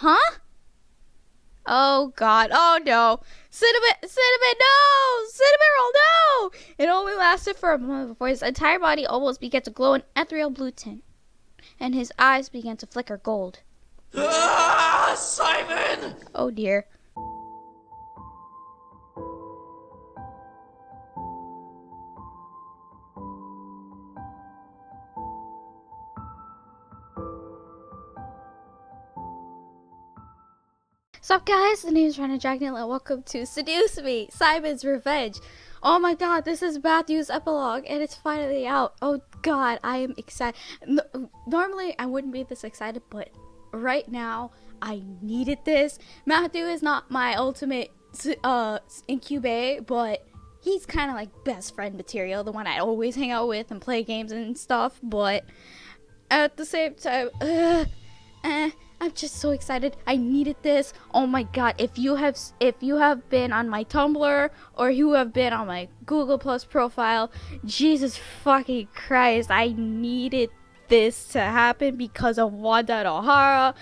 Huh? Oh God, oh no. Cinnamon, no! Cinnamon roll, no! It only lasted for a moment before his entire body almost began to glow an ethereal blue tint, and his eyes began to flicker gold. Ah, Simon! Oh dear. Sup guys, the name is Rana Dragneel and welcome to Seduce Me, Simon's Revenge. Oh my god, this is Matthew's epilogue and it's finally out. Oh god, I am excited. Normally I wouldn't be this excited, but right now I needed this. Matthew is not my ultimate incubate, but he's kind of like best friend material, the one I always hang out with and play games and stuff, but at the same time, I'm just so excited. I needed this. Oh my god, if you have been on my Tumblr or you have been on my Google Plus profile, Jesus fucking Christ, I needed this to happen because of Wanda O'Hara.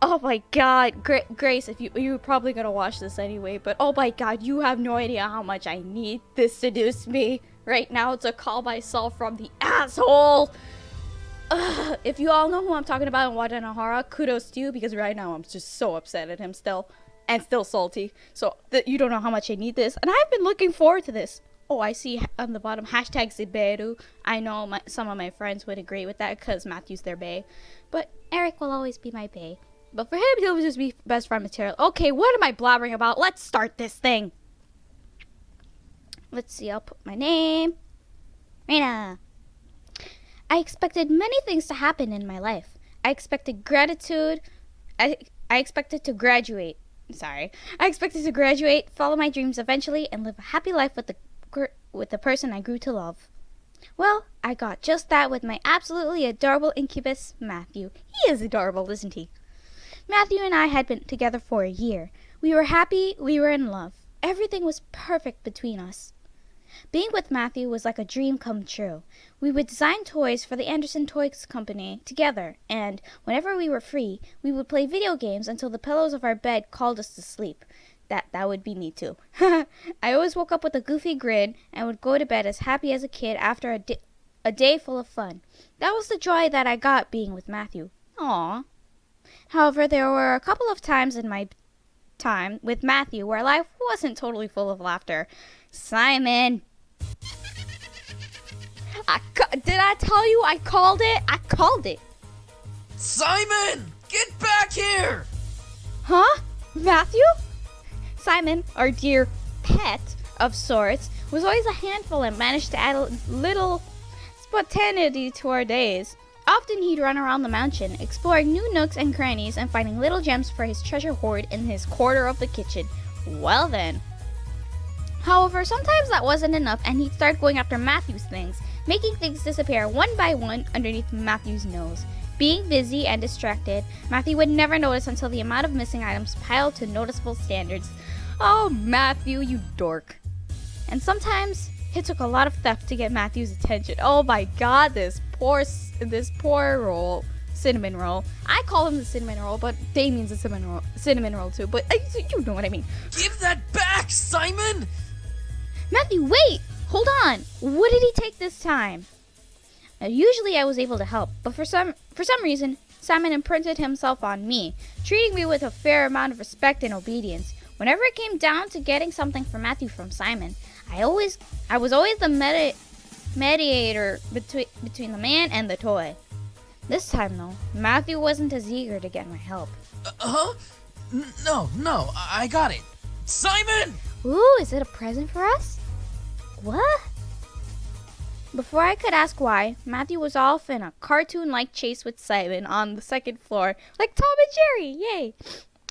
Oh my god, Grace, if you're probably gonna watch this anyway, but oh my god, you have no idea how much I need this Seduce Me right now to call myself from the asshole. If you all know who I'm talking about in Wada O'Hara, kudos to you, because right now I'm just so upset at him still, and still salty. So you don't know how much I need this, and I've been looking forward to this. Oh, I see on the bottom, hashtag Ziberu. I know some of my friends would agree with that because Matthew's their bae, but Eric will always be my bae. But for him, he'll just be best friend material. Okay, what am I blabbering about? Let's start this thing. Let's see, I'll put my name. Rena. I expected many things to happen in my life. I expected gratitude. I expected to graduate. I expected to graduate, follow my dreams eventually, and live a happy life with the person I grew to love. Well, I got just that with my absolutely adorable incubus, Matthew. He is adorable, isn't he? Matthew and I had been together for a year. We were happy, we were in love. Everything was perfect between us. Being with Matthew was like a dream come true. We would design toys for the Anderson Toys Company together, and whenever we were free, we would play video games until the pillows of our bed called us to sleep. That would be me too. I always woke up with a goofy grin and would go to bed as happy as a kid after a day full of fun. That was the joy that I got being with Matthew. Aww. However, there were a couple of times in my time with Matthew where life wasn't totally full of laughter. Simon. Did I tell you I called it? I called it. Simon! Get back here! Huh? Matthew? Simon, our dear pet of sorts, was always a handful and managed to add a little spontaneity to our days. Often he'd run around the mansion, exploring new nooks and crannies and finding little gems for his treasure hoard in his corner of the kitchen. Well then. However, sometimes that wasn't enough and he'd start going after Matthew's things, making things disappear one by one underneath Matthew's nose. Being busy and distracted, Matthew would never notice until the amount of missing items piled to noticeable standards. Oh, Matthew, you dork. And sometimes it took a lot of theft to get Matthew's attention. Oh my god, this poor roll. Cinnamon roll. I call him the cinnamon roll, but Damien's a cinnamon roll too, but you know what I mean. Give that back, Simon! Matthew, wait! Hold on! What did he take this time? Now, usually I was able to help, but for some reason, Simon imprinted himself on me, treating me with a fair amount of respect and obedience. Whenever it came down to getting something for Matthew from Simon, I was always the mediator between the man and the toy. This time, though, Matthew wasn't as eager to get my help. No, I got it. Simon! Ooh, is it a present for us? What? Before I could ask why, Matthew was off in a cartoon-like chase with Simon on the second floor, like Tom and Jerry, yay!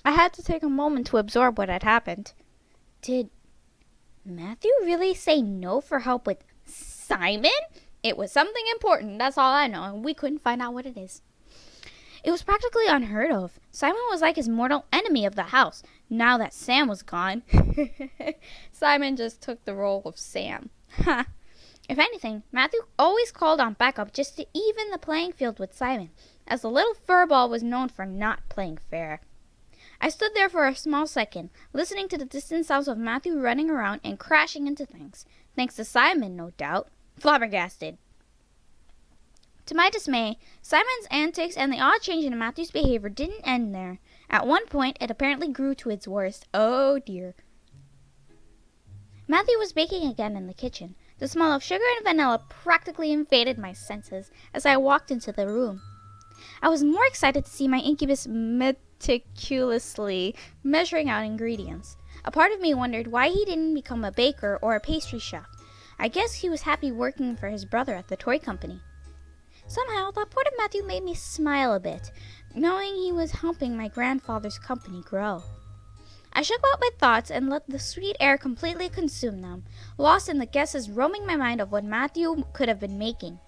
I had to take a moment to absorb what had happened. Did Matthew really say no for help with Simon? It was something important, that's all I know, and we couldn't find out what it is. It was practically unheard of. Simon was like his mortal enemy of the house, now that Sam was gone. Simon just took the role of Sam. If anything, Matthew always called on backup just to even the playing field with Simon, as the little furball was known for not playing fair. I stood there for a small second, listening to the distant sounds of Matthew running around and crashing into things. Thanks to Simon, no doubt. Flabbergasted. To my dismay, Simon's antics and the odd change in Matthew's behavior didn't end there. At one point, it apparently grew to its worst. Oh dear. Matthew was baking again in the kitchen. The smell of sugar and vanilla practically invaded my senses as I walked into the room. I was more excited to see my incubus meticulously measuring out ingredients. A part of me wondered why he didn't become a baker or a pastry chef. I guess he was happy working for his brother at the toy company. Somehow, that part of Matthew made me smile a bit, knowing he was helping my grandfather's company grow. I shook out my thoughts and let the sweet air completely consume them, lost in the guesses roaming my mind of what Matthew could have been making.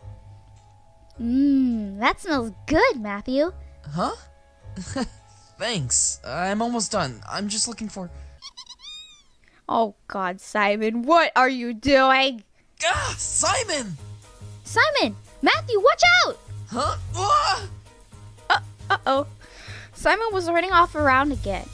That smells good, Matthew. Huh? Thanks. I'm almost done. I'm just looking for... Oh God, Simon, what are you doing? Ah! Simon! Simon! Matthew, watch out! Huh? Ah! Uh-oh. Simon was running off around again.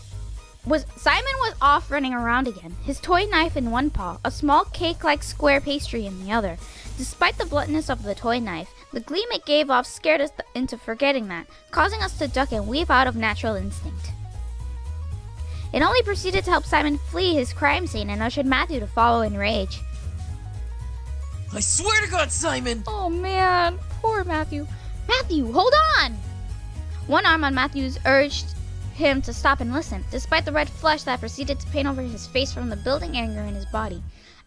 Simon was off running around again, his toy knife in one paw, a small cake-like square pastry in the other. Despite the bluntness of the toy knife, the gleam it gave off scared us into forgetting that, causing us to duck and weave out of natural instinct. It only proceeded to help Simon flee his crime scene and ushered Matthew to follow in rage. I swear to God, Simon! Oh man, poor Matthew. Matthew, hold on! One arm on Matthew's urged him to stop and listen, despite the red flush that proceeded to paint over his face from the building anger in his body.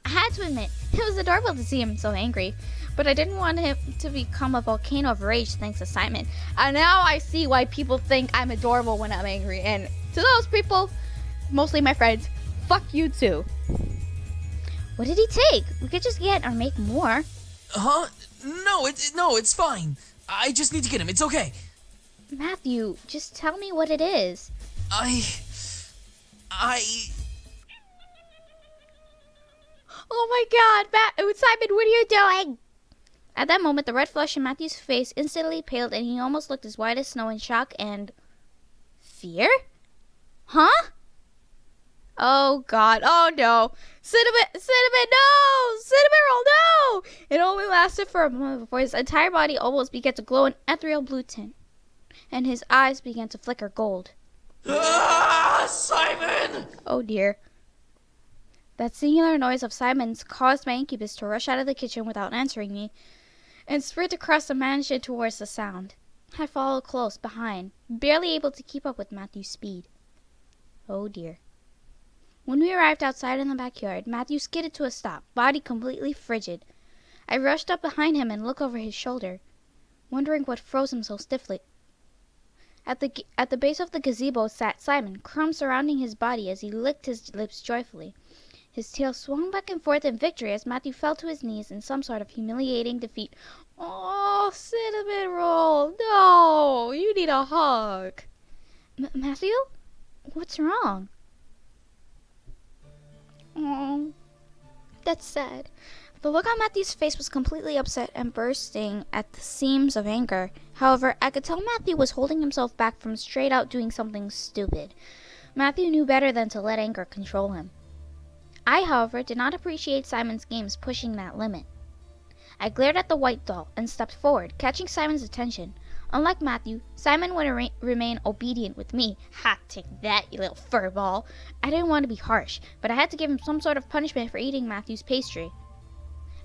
I had to admit, it was adorable to see him so angry, but I didn't want him to become a volcano of rage thanks to Simon. And now I see why people think I'm adorable when I'm angry, and to those people, mostly my friends, fuck you too. What did he take? We could just get or make more. Huh? No, it's fine. I just need to get him. It's okay. Matthew, just tell me what it is. Oh my God, Simon, what are you doing? At that moment, the red flush in Matthew's face instantly paled and he almost looked as white as snow in shock and... fear? Huh? Oh God, oh no. Cinnamon, no! Cinnamon roll, no! It only lasted for a moment before his entire body almost began to glow an ethereal blue tint, and his eyes began to flicker gold. Ah, Simon! Oh dear. That singular noise of Simon's caused my incubus to rush out of the kitchen without answering me, and sprint across the mansion towards the sound. I followed close behind, barely able to keep up with Matthew's speed. Oh dear. When we arrived outside in the backyard, Matthew skidded to a stop, body completely frigid. I rushed up behind him and looked over his shoulder, wondering what froze him so stiffly. At the base of the gazebo sat Simon, crumbs surrounding his body as he licked his lips joyfully. His tail swung back and forth in victory as Matthew fell to his knees in some sort of humiliating defeat. Oh, cinnamon roll, no, you need a hug. Matthew? What's wrong? Oh, that's sad. The look on Matthew's face was completely upset and bursting at the seams of anger. However, I could tell Matthew was holding himself back from straight out doing something stupid. Matthew knew better than to let anger control him. I, however, did not appreciate Simon's games pushing that limit. I glared at the white doll and stepped forward, catching Simon's attention. Unlike Matthew, Simon would remain obedient with me. Ha, take that, you little furball. I didn't want to be harsh, but I had to give him some sort of punishment for eating Matthew's pastry.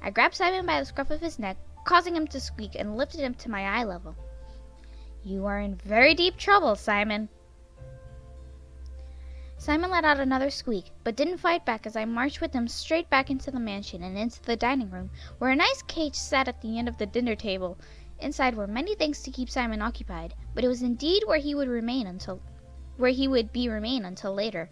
I grabbed Simon by the scruff of his neck, causing him to squeak, and lifted him to my eye level. You are in very deep trouble, Simon. Simon let out another squeak, but didn't fight back as I marched with him straight back into the mansion and into the dining room, where a nice cage sat at the end of the dinner table. Inside were many things to keep Simon occupied, but it was indeed where he would remain until later.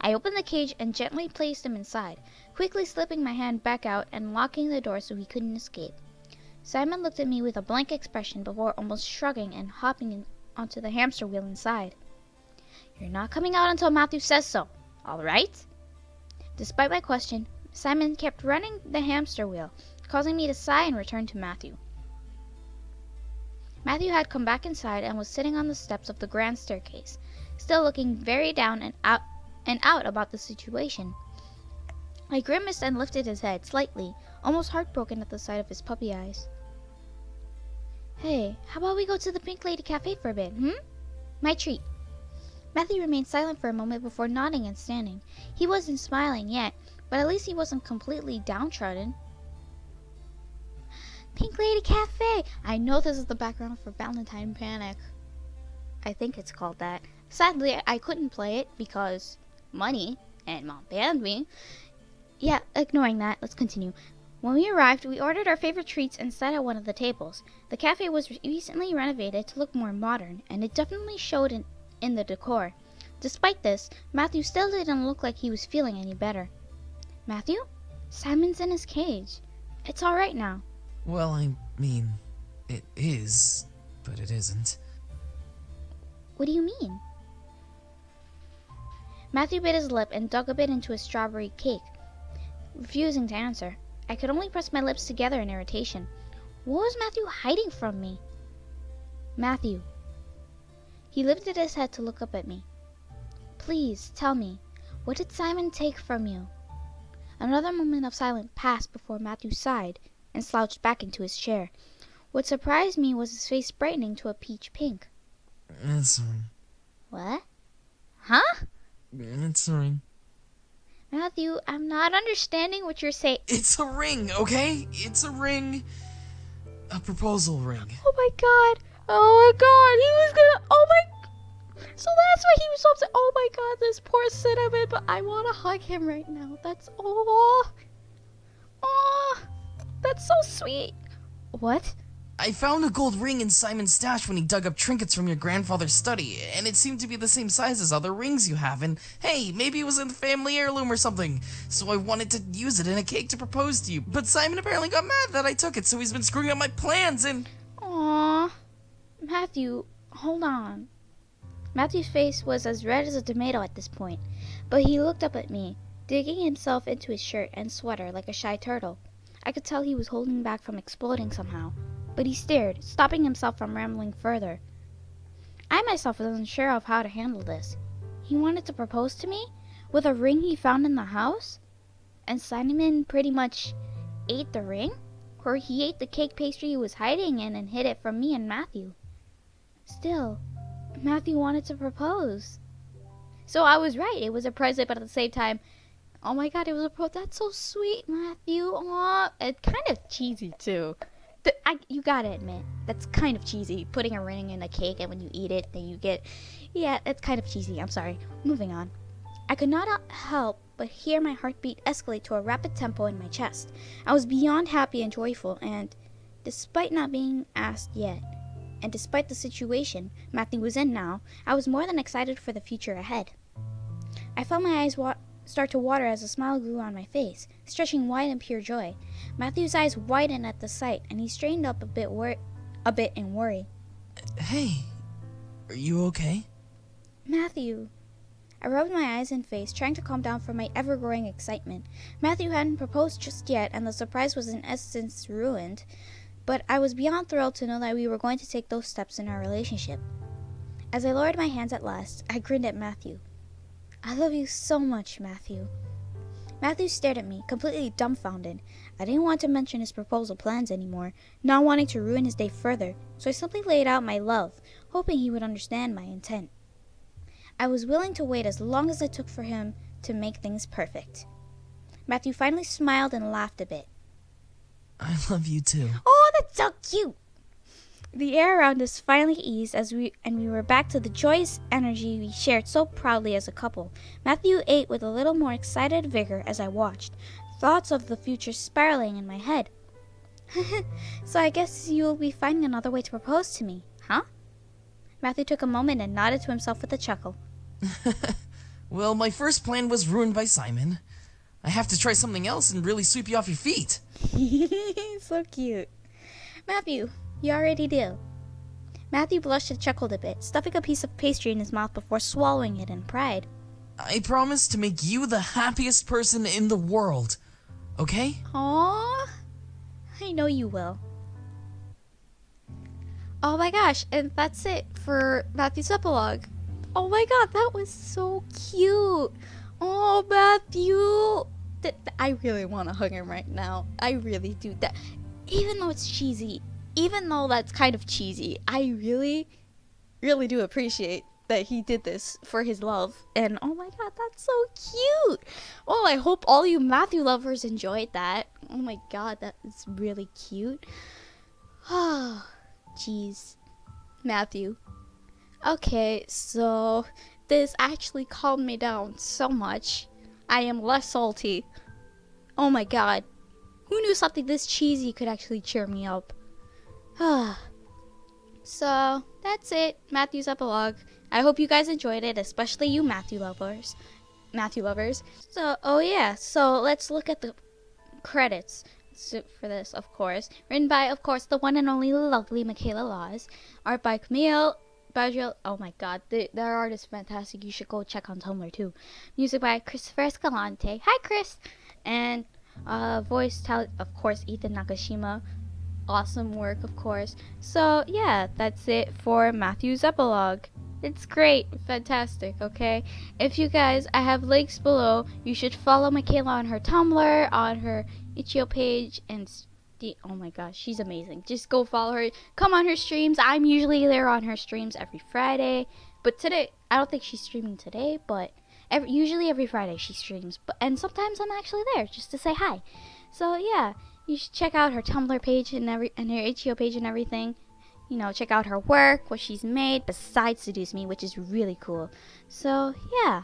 I opened the cage and gently placed him inside, quickly slipping my hand back out and locking the door so he couldn't escape. Simon looked at me with a blank expression before almost shrugging and hopping onto the hamster wheel inside. You're not coming out until Matthew says so, all right? Despite my question, Simon kept running the hamster wheel, causing me to sigh and return to Matthew. Matthew had come back inside and was sitting on the steps of the grand staircase. still looking very down and out about the situation. I grimaced and lifted his head slightly, almost heartbroken at the sight of his puppy eyes. Hey, how about we go to the Pink Lady Cafe for a bit, My treat. Matthew remained silent for a moment before nodding and standing. He wasn't smiling yet, but at least he wasn't completely downtrodden. Pink Lady Cafe! I know this is the background for Valentine Panic. I think it's called that. Sadly, I couldn't play it because money, and Mom banned me. Yeah, ignoring that, let's continue. When we arrived, we ordered our favorite treats and sat at one of the tables. The cafe was recently renovated to look more modern, and it definitely showed in the decor. Despite this, Matthew still didn't look like he was feeling any better. Matthew? Simon's in his cage. It's alright now. Well, I mean, it is, but it isn't. What do you mean? Matthew bit his lip and dug a bit into his strawberry cake, refusing to answer. I could only press my lips together in irritation. What was Matthew hiding from me? Matthew. He lifted his head to look up at me. Please, tell me, what did Simon take from you? Another moment of silence passed before Matthew sighed and slouched back into his chair. What surprised me was his face brightening to a peach pink. It's a ring. What? Huh? It's a ring. Matthew, I'm not understanding what you're saying. It's a ring, okay? It's a ring. A proposal ring. Oh my god. Oh my god. He was gonna. Oh my. So that's why he was so upset. Oh my god, this poor Cinnamon. But I want to hug him right now. That's. Oh. Oh. That's so sweet. What? I found a gold ring in Simon's stash when he dug up trinkets from your grandfather's study, and it seemed to be the same size as other rings you have, and hey, maybe it was in the family heirloom or something, so I wanted to use it in a cake to propose to you, but Simon apparently got mad that I took it, so he's been screwing up my plans, and... Aww. Matthew, hold on. Matthew's face was as red as a tomato at this point, but he looked up at me, digging himself into his shirt and sweater like a shy turtle. I could tell he was holding back from exploding somehow. But he stared, stopping himself from rambling further. I myself was unsure of how to handle this. He wanted to propose to me with a ring he found in the house? And Simon pretty much ate the ring? Or he ate the cake pastry he was hiding in and hid it from me and Matthew. Still, Matthew wanted to propose. So I was right, it was a present, but at the same time, oh my god, it was a propose. That's so sweet, Matthew. Aw, it's kind of cheesy too. You gotta admit, that's kind of cheesy. Putting a ring in a cake and when you eat it, then you get... Yeah, that's kind of cheesy. I'm sorry. Moving on. I could not help but hear my heartbeat escalate to a rapid tempo in my chest. I was beyond happy and joyful, and despite not being asked yet, and despite the situation Matthew was in now, I was more than excited for the future ahead. I felt my eyes start to water as a smile grew on my face, stretching wide in pure joy. Matthew's eyes widened at the sight, and he straightened up a bit in worry. Hey, are you okay? Matthew. I rubbed my eyes and face, trying to calm down from my ever-growing excitement. Matthew hadn't proposed just yet, and the surprise was in essence ruined, but I was beyond thrilled to know that we were going to take those steps in our relationship. As I lowered my hands at last, I grinned at Matthew. I love you so much, Matthew. Matthew stared at me, completely dumbfounded. I didn't want to mention his proposal plans anymore, not wanting to ruin his day further, so I simply laid out my love, hoping he would understand my intent. I was willing to wait as long as it took for him to make things perfect. Matthew finally smiled and laughed a bit. I love you too. Oh, that's so cute! The air around us finally eased we were back to the joyous energy we shared so proudly as a couple. Matthew ate with a little more excited vigor as I watched, thoughts of the future spiraling in my head. So I guess you'll be finding another way to propose to me, huh? Matthew took a moment and nodded to himself with a chuckle. Well, my first plan was ruined by Simon. I have to try something else and really sweep you off your feet. So cute. Matthew, you already do. Matthew blushed and chuckled a bit, stuffing a piece of pastry in his mouth before swallowing it in pride. I promise to make you the happiest person in the world, okay? Aww. I know you will. Oh my gosh, and that's it for Matthew's epilogue. Oh my god, that was so cute. Oh, Matthew. I really want to hug him right now. I really do. That, even though it's cheesy, even though that's kind of cheesy, I really, really do appreciate that he did this for his love. And oh my god, that's so cute. Well, I hope all you Matthew lovers enjoyed that. Oh my god, that is really cute. Oh, jeez. Matthew. Okay, so this actually calmed me down so much. I am less salty. Oh my god. Who knew something this cheesy could actually cheer me up? So, that's it. Matthew's epilogue. I hope you guys enjoyed it, especially you Matthew lovers. So, oh yeah, so let's look at the credits for this, of course. Written by, of course, the one and only lovely Michaela Laws. Art by Camille Badriel. Oh my god, their art is fantastic. You should go check on Tumblr too. Music by Christopher Escalante. Hi, Chris! And voice talent, of course, Ethan Nakashima. Awesome work, of course. So yeah, that's it for Matthew's epilogue. It's great, fantastic, okay? If you guys, I have links below. You should follow Michaela on her Tumblr, on her Itch.io page, and oh my gosh, she's amazing. Just go follow her. Come on her streams. I'm usually there on her streams every Friday. But today, I don't think she's streaming today, but usually every Friday she streams. And sometimes I'm actually there just to say hi. So yeah, you should check out her Tumblr page and her Itch.io page and everything. You know, check out her work, what she's made, besides Seduce Me, which is really cool. So yeah,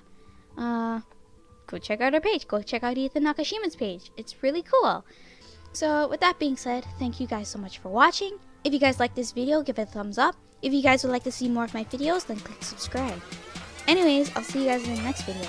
go check out her page. Go check out Ethan Nakashima's page. It's really cool. So with that being said, thank you guys so much for watching. If you guys like this video, give it a thumbs up. If you guys would like to see more of my videos, then click subscribe. Anyways, I'll see you guys in the next video.